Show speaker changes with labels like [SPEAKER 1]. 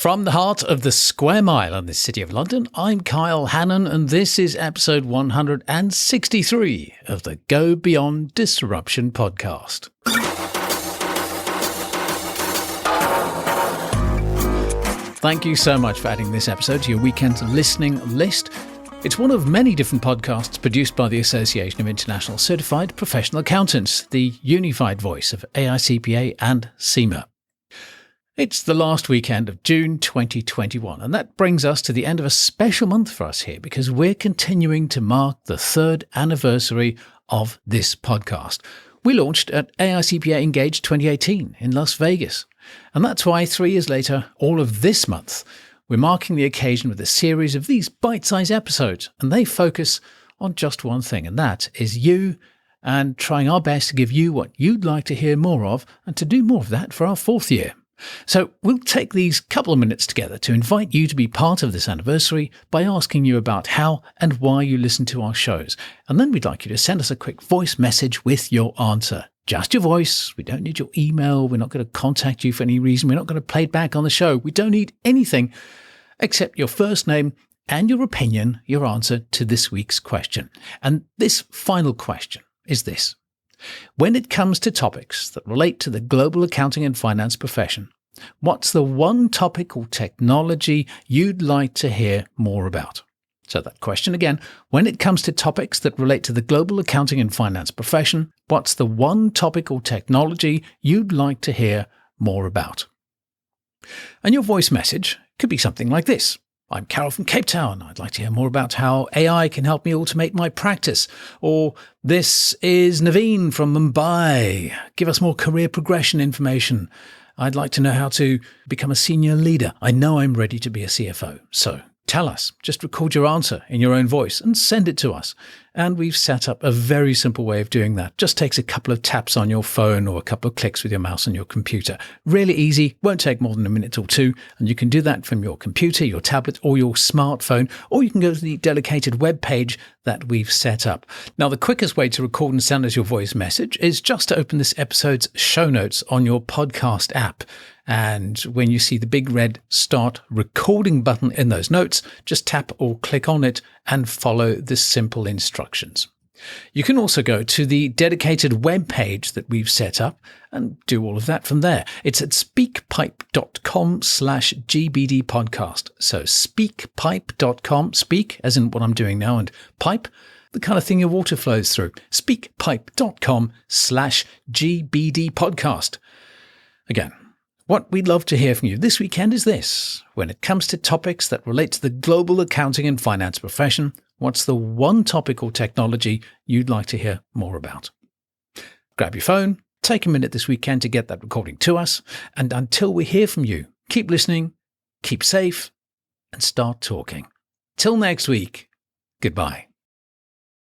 [SPEAKER 1] From the heart of the Square Mile in the City of London, I'm Kyle Hannon, and this is episode 163 of the Go Beyond Disruption podcast. Thank you so much for adding this episode to your weekend listening list. It's one of many different podcasts produced by the Association of International Certified Professional Accountants, the unified voice of AICPA and CIMA. It's the last weekend of June 2021, and that brings us to the end of a special month for us here because we're continuing to mark the third anniversary of this podcast. We launched at AICPA Engage 2018 in Las Vegas, and that's why 3 years later, all of this month, we're marking the occasion with a series of these bite-sized episodes, and they focus on just one thing, and that is you, and trying our best to give you what you'd like to hear more of, and to do more of that for our 4th year. So we'll take these couple of minutes together to invite you to be part of this anniversary by asking you about how and why you listen to our shows. And then we'd like you to send us a quick voice message with your answer. Just your voice. We don't need your email. We're not going to contact you for any reason. We're not going to play it back on the show. We don't need anything except your first name and your opinion, your answer to this week's question. And this final question is this. When it comes to topics that relate to the global accounting and finance profession, what's the one topic or technology you'd like to hear more about? So that question again, when it comes to topics that relate to the global accounting and finance profession, what's the one topic or technology you'd like to hear more about? And your voice message could be something like this. I'm Carol from Cape Town. I'd like to hear more about how AI can help me automate my practice. Or this is Naveen from Mumbai. Give us more career progression information. I'd like to know how to become a senior leader. I know I'm ready to be a CFO. So tell us. Just record your answer in your own voice and send it to us. And we've set up a very simple way of doing that. Just takes a couple of taps on your phone or a couple of clicks with your mouse on your computer. Really easy, won't take more than a minute or two. And you can do that from your computer, your tablet, or your smartphone, or you can go to the dedicated webpage that we've set up. Now, the quickest way to record and send us your voice message is just to open this episode's show notes on your podcast app. And when you see the big red Start Recording button in those notes, just tap or click on it and follow the simple instructions. You can also go to the dedicated web page that we've set up and do all of that from there. It's at speakpipe.com/GBD podcast. So speakpipe.com, speak as in what I'm doing now, and pipe, the kind of thing your water flows through. Speakpipe.com/GBD podcast. Again, what we'd love to hear from you this weekend is this. When it comes to topics that relate to the global accounting and finance profession, what's the one topic or technology you'd like to hear more about? Grab your phone, take a minute this weekend to get that recording to us, and until we hear from you, keep listening, keep safe, and start talking. Till next week, goodbye.